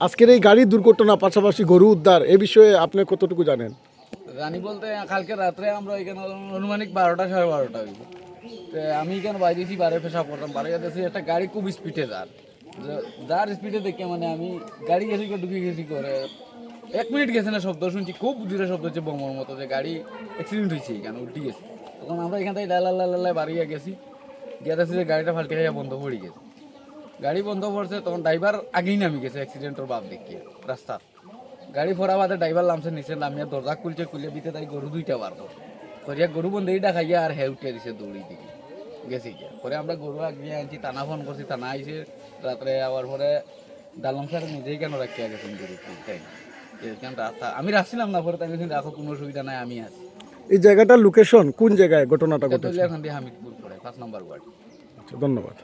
আজকের এই গাড়ি দুর্ঘটনা পাশাপাশি গরু উদ্ধার এ বিষয়ে আপনি কতটুকু জানেন? জানি বলতে কালকে রাত্রে আমরা এখানে আনুমানিক 12টা 12:30 হইব। তো আমি এখানে বাইরেছি, বারে পেশাব করতাম, বারে গেছি একটা গাড়ি খুব স্পিডে যার স্পিডে দেখে মানে আমি গাড়ি গেছি ঢুকে গেছি করে 1 মিনিট গেছে না শব্দ শুনছি, খুব জোরে শব্দ হচ্ছে বোমার মতো, যে গাড়ি অ্যাক্সিডেন্ট হয়েছে এখানে উল্টি গেছে। তখন আমরা এখান থেকে লাল্লাই বাড়িয়ে গেছি, গিয়ে দেখছি যে গাড়িটা ফাল্টে খাইয়া বন্ধ পড়ে গেছে। গাড়ি বন্ধ পড়ছে, তখন ড্রাইভার আগেই নামি গেছে অ্যাক্সিডেন্টের বাপ দেখিয়ে রাস্তার। গাড়ি ফোরা বাদে ড্রাইভার নামছে নিচে, নামিয়া দরজা খুলে দিতে তাই গরু 2টা বার করিয়া গরু বন্ধ এইটা খাইয়া আর হ্যাঁ উঠিয়ে দিছে দৌড়ি দিকে গেছি গিয়া। পরে আমরা গরু আগিয়ে আনছি, থানা ফোন করছি, থানা আইসে রাত্রে আবার পরে ডালম স্যার নিজেই কেন রাখিয়া গেছেন গরু তাই রাস্তা আমি রাখছিলাম না, পরে তাই গেছেন রাখো কোনো অসুবিধা নাই আমি আছি। এই জায়গাটার লোকেশন কোন জায়গায় ঘটনাটা ঘটেছে? এখন দিয়ে হামিদপুর পড়ে 5 নম্বর ওয়ার্ড। আচ্ছা, ধন্যবাদ।